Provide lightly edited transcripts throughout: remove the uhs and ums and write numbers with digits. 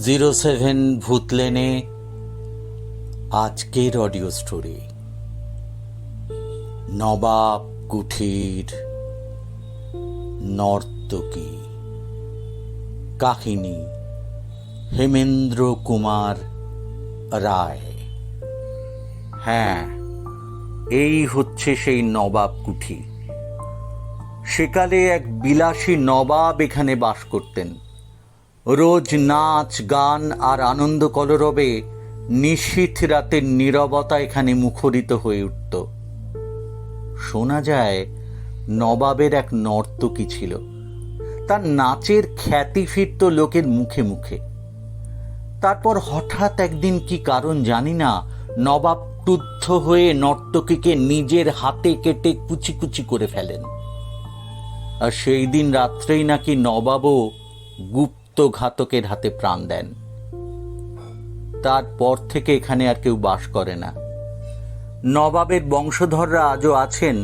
07 ভূতলেনে আজকের audio story নবাব কুঠির নর্তকী। কাহিনী হেমেন্দ্র কুমার রায়। হ্যাঁ, এই হচ্ছে সেই নবাব কুঠি। সেকালে এক বিলাসী নবাব এখানে বাস করতেন। রোজ নাচ গান আর আনন্দ কলরবে নিশীথ রাতের নীরবতা এখানে মুখরিত হয়ে উঠত। শোনা যায় নবাবের এক নর্তকী ছিল। তার নাচের খ্যাতি ফিরত লোকের মুখে মুখে। তারপর হঠাৎ একদিন কি কারণ জানি না, নবাব ক্রুদ্ধ হয়ে নর্তকীকে নিজের হাতে কেটে কুচি কুচি করে ফেলেন। আর সেই দিন রাত্রেই নাকি নবাবও গুপ্ত ঘাতকের হাতে প্রাণ দেন। তারপর থেকে এখানে আর কেউ বাস করে না। নবাবের বংশধররা আজও আছেন,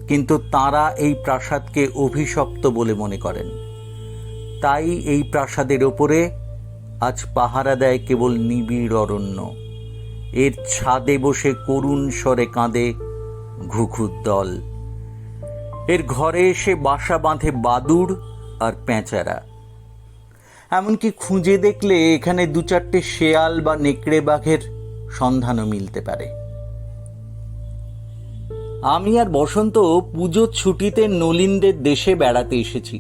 কিন্তু তাঁরা এই প্রাসাদকে অভিশপ্ত বলে মনে করেন। তাই এই প্রাসাদের ওপরে আজ পাহারা দেয় কেবল নিবিড় অরণ্য। এর ছাদে বসে করুণ স্বরে কাঁদে ঘুঘুর দল। এর ঘরে এসে বাসা বাঁধে বাদুড় আর পেঁচারা। এমনকি খুঁজে দেখলে এখানে দু চারটে শেয়াল বা নেকড়ে বাঘের সন্ধানও মিলতে পারে। আমি আর বসন্ত পুজোর ছুটিতে নলিনদের দেশে বেড়াতে এসেছি।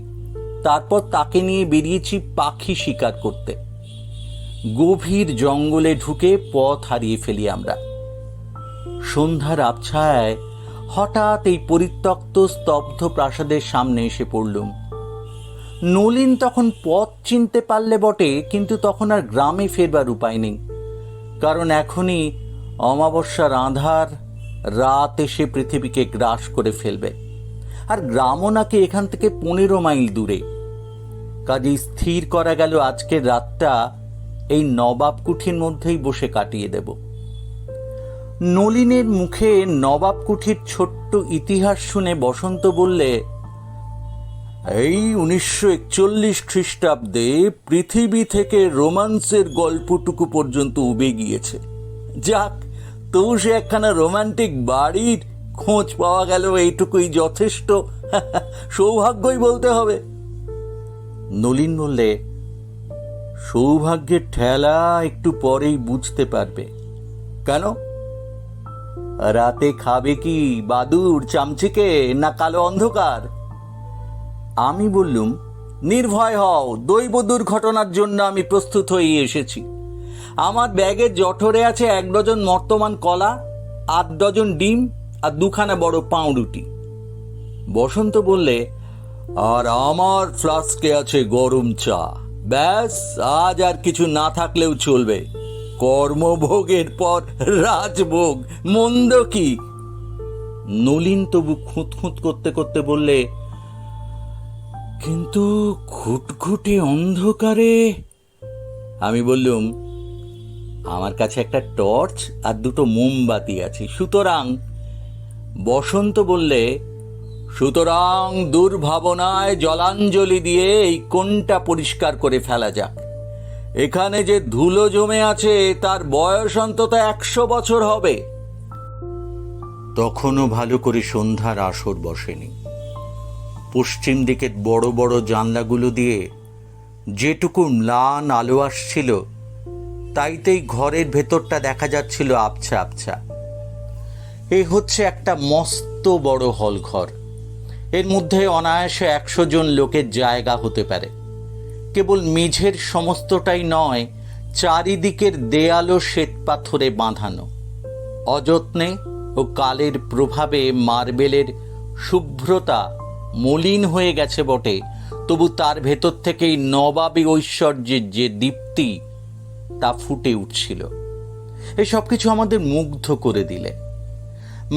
তারপর তাকে নিয়ে বেরিয়েছি পাখি শিকার করতে। গভীর জঙ্গলে ঢুকে পথ হারিয়ে ফেলি আমরা। সন্ধ্যার আবছায়ায় হঠাৎ এই পরিত্যক্ত স্তব্ধ প্রাসাদের সামনে এসে পড়লুম। নলিন তখন পথ চিনতে পারলে বটে, কিন্তু তখন আর গ্রামে ফেরবার উপায় নেই। কারণ এখনই অমাবস্যার আঁধার রাত এসে পৃথিবীকে গ্রাস করে ফেলবে। আর গ্রামও নাকি এখান থেকে 15 মাইল দূরে। কাজেই স্থির করা গেল আজকের রাতটা এই নবাব কুঠির মধ্যেই বসে কাটিয়ে দেব। নলিনের মুখে নবাব কুঠির ছোট্ট ইতিহাস শুনে বসন্ত বললে, এই 1941 খ্রিস্টাব্দে পৃথিবী থেকে রোমান্সের গল্পটুকু পর্যন্ত উবে গিয়েছে। যাক, তো সে একখানা রোমান্টিক বাড়ির খোঁজ পাওয়া গেল, এইটুকুই যথেষ্ট। সৌভাগ্যই বলতে হবে। নলিন বললে, সৌভাগ্যের ঠেলা একটু পরেই বুঝতে পারবে। কেন? রাতে খাবে কি বাদুড় চামচিকে না কালো অন্ধকার? আমি বললুম, নির্ভয় হও, দৈব দুর্ঘটনার জন্য আমি প্রস্তুত হয়ে এসেছি। আমার ব্যাগের জঠরে আছে 1 ডজন মর্তমান কলা, 8 ডজন ডিম আর 2খানা বড় পাউরুটি। বসন্ত বললে, আর আমার ফ্লাস্কে আছে গরম চা। ব্যাস, আজ আর কিছু না থাকলেও চলবে। কর্মভোগের পর রাজভোগ, মন্দ কি? নলিন তবু খুঁতখুঁত করতে করতে বললে, কিন্তু ঘুটঘুটে অন্ধকারে। আমি বললুম, আমার কাছে একটা টর্চ আর 2টো মোমবাতি আছে, সুতরাং। বসন্ত বললে, সুতরাং দুর্ভাবনায় জলাঞ্জলি দিয়ে এই কোণটা পরিষ্কার করে ফেলা যাক। এখানে যে ধুলো জমে আছে তার বয়স অন্তত 100 বছর হবে। তখনও ভালো করে সন্ধ্যার আসর বসেনি। পশ্চিম দিকের বড় বড় জানলাগুলো দিয়ে যেটুকু ম্লান আলো আসছিল, তাইতেই ঘরের ভেতরটা দেখা যাচ্ছিল আবছা আবছা। এই হচ্ছে একটা মস্ত বড় হল ঘর। এর মধ্যে অনায়াসে 100 জন লোকের জায়গা হতে পারে। কেবল মেঝের সমস্তটাই নয়, চারিদিকের দেয়ালও শ্বেতপাথরে বাঁধানো। অযত্নে ও কালের প্রভাবে মার্বেলের শুভ্রতা মলিন হয়ে গেছে বটে, তবু তার ভেতর থেকেই নবাবী ঐশ্বর্যের যে দীপ্তি তা ফুটে উঠছিল। এসব কিছু আমাদের মুগ্ধ করে দিলে।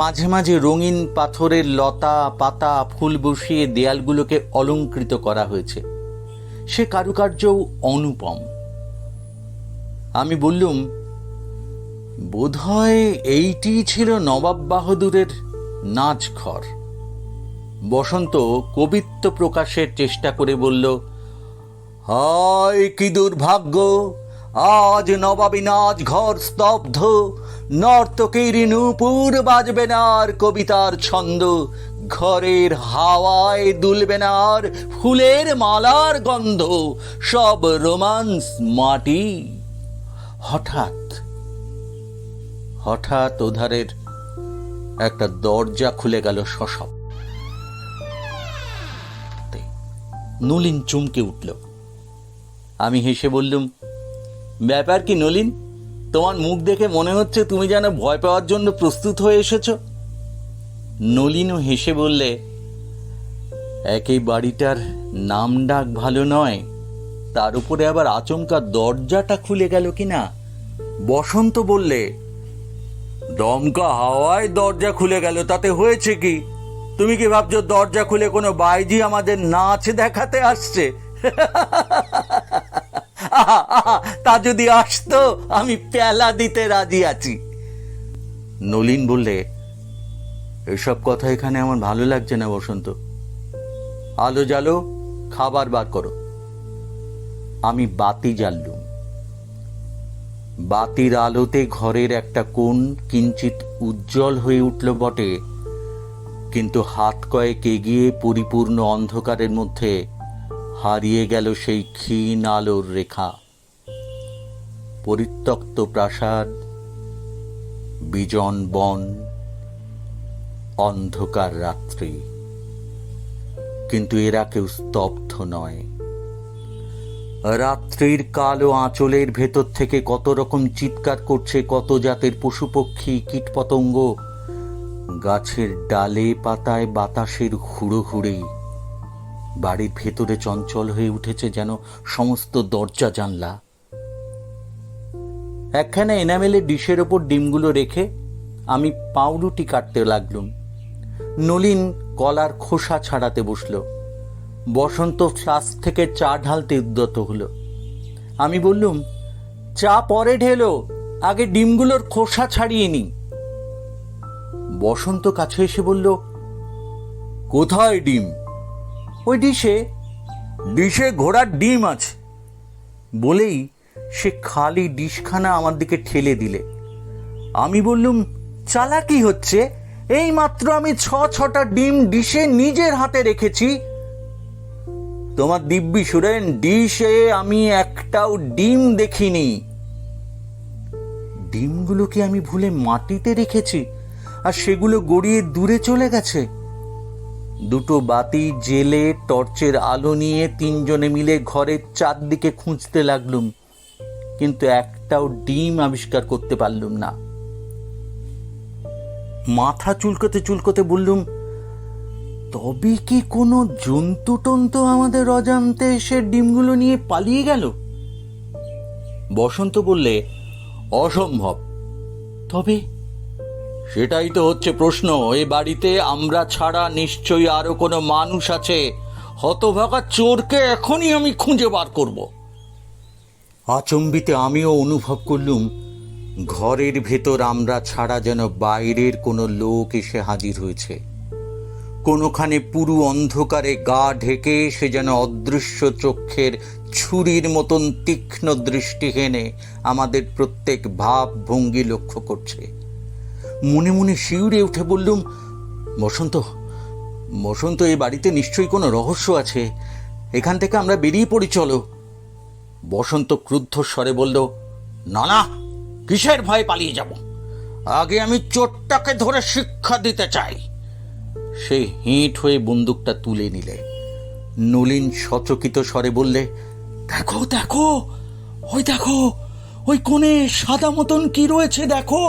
মাঝে মাঝে রঙিন পাথরের লতা পাতা ফুল বসিয়ে দেয়ালগুলোকে অলঙ্কৃত করা হয়েছে। সে কারুকার্যও অনুপম। আমি বললুম, বোধহয় এইটি ছিল নবাব বাহাদুরের নাচ ঘর। বসন্ত কবিত্ব প্রকাশের চেষ্টা করে বলল, হায় কি দুর্ভাগ্য! আজ নবাবী নাচ ঘর স্তব্ধ, নর্তকীর নূপুর বাজবে না আর কবিতার ছন্দ, ঘরের হাওয়ায় দুলবে না আর ফুলের মালার গন্ধ, সব রোমান্স মাটি। হঠাৎ হঠাৎ ওধারের একটা দরজা খুলে গেল সশব্দে। নলিন চমকে উঠল। আমি হেসে বললুম, ব্যাপার কি নলিন? তোমার মুখ দেখে মনে হচ্ছে তুমি যেন ভয় পাওয়ার জন্য প্রস্তুত হয়ে এসেছ। নলিনও হেসে বললে, একই বাড়িটার নাম ডাক ভালো নয়, তার উপরে আবার আচমকা দরজাটা খুলে গেল কিনা। বসন্ত বললে, দমকা হাওয়ায় দরজা খুলে গেল, তাতে হয়েছে কি? তুমি কি ভাবছো দরজা খুলে কোনো বাইজি আমাদের নাচ দেখাতে আসছে? তা যদি আসতো আমি প্যালা দিতে রাজি আছি। নলিন বললে, এসব কথা এখানে আমার ভালো লাগছে না বসন্ত। আলো জ্বালো, খাবার বার করো। আমি বাতি জ্বাললুম। বাতির আলোতে ঘরের একটা কোণ কিঞ্চিত উজ্জ্বল হয়ে উঠল বটে, কিন্তু হাত কয়েক এগিয়ে পরিপূর্ণ অন্ধকারের মধ্যে হারিয়ে গেল সেই ক্ষীণ আলোর রেখা। পরিত্যক্ত প্রাসাদ, বিজন বন, অন্ধকার রাত্রি, কিন্তু এরা কেউ স্তব্ধ নয়। রাত্রির কালো আঁচলের ভেতর থেকে কত রকম চিৎকার করছে কত জাতের পশু পক্ষী, কীটপতঙ্গ। গাছের ডালে পাতায় বাতাসের হুড়োহুড়ি। বাড়ির ভেতরে চঞ্চল হয়ে উঠেছে যেন সমস্ত দরজা জানলা। একখানা এনামেলের ডিশের ওপর ডিমগুলো রেখে আমি পাউরুটি কাটতে লাগলুম। নলিন কলার খোসা ছাড়াতে বসল। বসন্ত ফ্লাস্ক থেকে চা ঢালতে উদ্যত হলো। আমি বললুম, চা পরে ঢেলো, আগে ডিমগুলোর খোসা ছাড়িয়ে নি। বসন্ত কাছে এসে বলল, কোথায় ডিম? ওই ডিশে। ডিশে ঘোড়ার ডিম আছে বলেই সে খালি ডিশখানা আমার দিকে ঠেলে দিলে। আমি বললুম, চালাকি হচ্ছে, এই মাত্র আমি 6টা ডিম ডিশে নিজের হাতে রেখেছি। তোমার দিব্যি সুরেন, ডিশে আমি একটাও ডিম দেখিনি। ডিমগুলো কি আমি ভুলে মাটিতে রেখেছি আর সেগুলো গড়িয়ে দূরে চলে গেছে? দুটো বাতি জেলে টর্চের আলো নিয়ে তিনজনে মিলে ঘরের চারদিকে খুঁজতে লাগলুম, কিন্তু একটাও ডিম আবিষ্কার করতে পারলুম না। মাথা চুলকোতে চুলকোতে বললুম, তবে কি কোনো জন্তু টন্তু আমাদের অজান্তে এসে ডিমগুলো নিয়ে পালিয়ে গেল? বসন্ত বললে, অসম্ভব। তবে সেটাই তো হচ্ছে প্রশ্ন। এ বাড়িতে আমরা ছাড়া নিশ্চয়ই আরো কোনো মানুষ আছে। হতভাগা চোরকে এখনই আমি খুঁজে বার করব। আচম্বিতে আমিও অনুভব করলুম ঘরের ভেতর আমরা ছাড়া যেন বাইরের কোনো লোক এসে হাজির হয়েছে। কোনোখানে পুরু অন্ধকারে গা ঢেকে সে যেন অদৃশ্য চক্ষের ছুরির মতন তীক্ষ্ণ দৃষ্টি হেনে আমাদের প্রত্যেক ভাব ভঙ্গি লক্ষ্য করছে। মনে মনে শিউরে উঠে বললুম, বসন্ত, বসন্ত, এই বাড়িতে নিশ্চয়ই কোনো রহস্য আছে। এখান থেকে আমরা বেরিয়ে পড়ি, চলো। বসন্ত ক্রুদ্ধ স্বরে বলল, না না, কিসের ভয়ে পালিয়ে যাব? আগে আমি চোরটাকে ধরে শিক্ষা দিতে চাই। সে হেঁট হয়ে বন্দুকটা তুলে নিলে। নলিন সচকিত স্বরে বললে, দেখো দেখো, ওই দেখো, ওই কোণে সাদা মতন কি রয়েছে দেখো।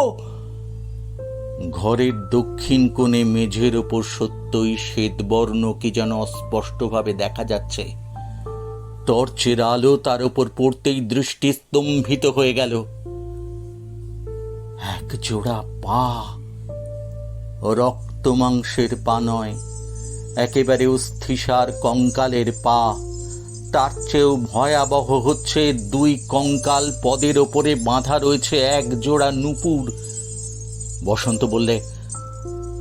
ঘরের দক্ষিণ কোণে মেঝের ওপর সত্যই শ্বেতবর্ণ কি যেন অস্পষ্টভাবে দেখা যাচ্ছে। টর্চের আলো তার ওপর পড়তেই দৃষ্টি স্তম্ভিত হয়ে গেল। এক জোড়া পা, রক্ত মাংসের পা নয়, একেবারে অস্থিসার কঙ্কালের পা। তার চেয়েও ভয়াবহ হচ্ছে, দুই কঙ্কাল পদের ওপরে বাঁধা রয়েছে এক জোড়া নুপুর। বসন্ত বললে,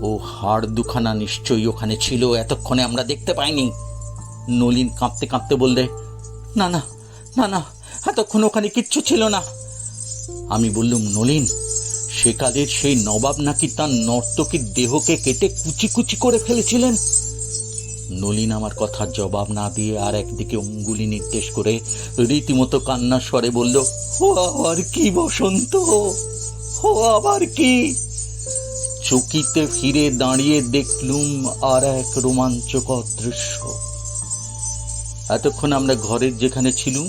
ও হাড় দুখানা নিশ্চয়ই ওখানে ছিল, এতক্ষণে আমরা দেখতে পাইনি। নলিন কাঁপতে কাঁপতে বললে, না না না না, এতক্ষণ ওখানে কিচ্ছু ছিল না। আমি বললুম, নলিন, সেকালের সেই নবাব নাকি তার নর্তকীর দেহকে কেটে কুচি কুচি করে ফেলেছিলেন। নলিন আমার কথার জবাব না দিয়ে আর একদিকে অঙ্গুলি নির্দেশ করে রীতিমতো কান্নার স্বরে বলল, ও আবার কি বসন্ত, ও আবার কি? চকিতে ফিরে দাঁড়িয়ে দেখলুম আর এক রোমাঞ্চকর দৃশ্য। এতক্ষণ আমরা ঘরের যেখানে ছিলুম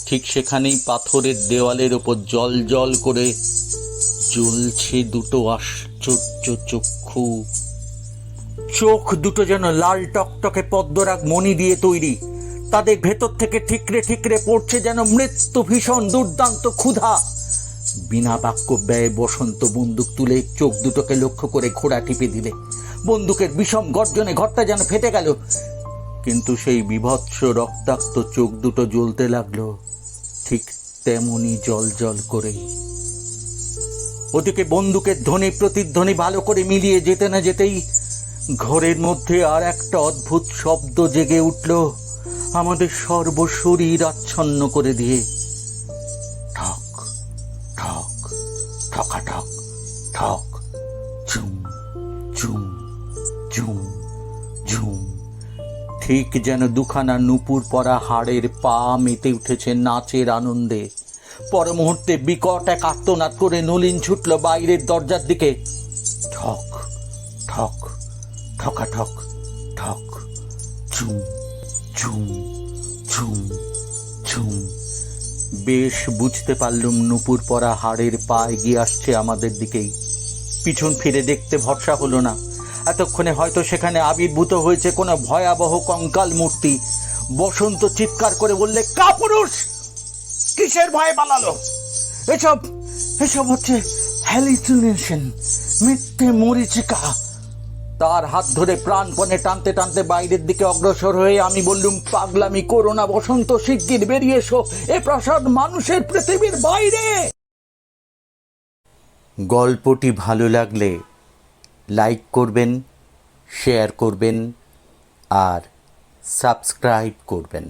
ঠিক সেখানেই পাথরের দেওয়ালের ওপর জল জল করে জ্বলছে দুটো আশ্চর্য চক্ষু। চোখ দুটো যেন লাল টকটকে পদ্মরাগ মণি দিয়ে তৈরি। তাদের ভেতর থেকে ঠিকরে ঠিকরে পড়ছে যেন মৃত্যু ভীষণ দুর্দান্ত ক্ষুধা। বিনা বাক্য ব্যয়ে বসন্ত বন্দুক তুলে চোখ দুটোকে লক্ষ্য করে ঘোড়া টিপে দিলে। বন্দুকের বিষম গর্জনে ঘরটা যেন ফেটে গেল। কিন্তু সেই বিভৎস রক্তাক্ত চোখ দুটো জ্বলতে লাগলো ঠিক তেমনি জল জল করেই। ওদিকে বন্দুকের ধ্বনি প্রতিধ্বনি ভালো করে মিলিয়ে যেতে না যেতেই ঘরের মধ্যে আর একটা অদ্ভুত শব্দ জেগে উঠল, আমাদের সর্বশরীর আচ্ছন্ন করে দিয়ে। ঠক ঠক ঠকাঠক ঠক, ঝুম ঝুম ঝুম ঝুম। ঠিক যেন দুখানা নুপুর পরা হাড়ের পা মেতে উঠেছে নাচের আনন্দে। পর মুহূর্তে বিকট এক আর্তনাদ করে নলিন ছুটল বাইরের দরজার দিকে। ঠক ঠক ঠকাঠক ঠক, ঝুম ঝুম ঝুম ঝুম। বেশ বুঝতে পারলুম নুপুর পরা হাড়ের পা এগিয়ে আসছে আমাদের দিকেই। পিছন ফিরে দেখতে ভরসা হলো না। এতক্ষণে হয়তো সেখানে আবির্ভূত হয়েছে কোনো ভয়াবহ কঙ্কাল মূর্তি। বসন্ত চিৎকার করে বললে, কাপুরুষ, কিসের ভয়ে পালালো? এসব এসব হচ্ছে হ্যালুসিনেশন, মিথ্যে মরীচিকা। তার হাত ধরে প্রাণপণে টানতে টানতে বাইরের দিকে অগ্রসর হয়ে আমি বললুম, পাগলামি করো না বসন্ত, শিগগির বেরিয়ে এসো, এ প্রাসাদ মানুষের পৃথিবীর বাইরে। গল্পটি ভালো লাগলে লাইক করবেন, শেয়ার করবেন আর সাবস্ক্রাইব করবেন।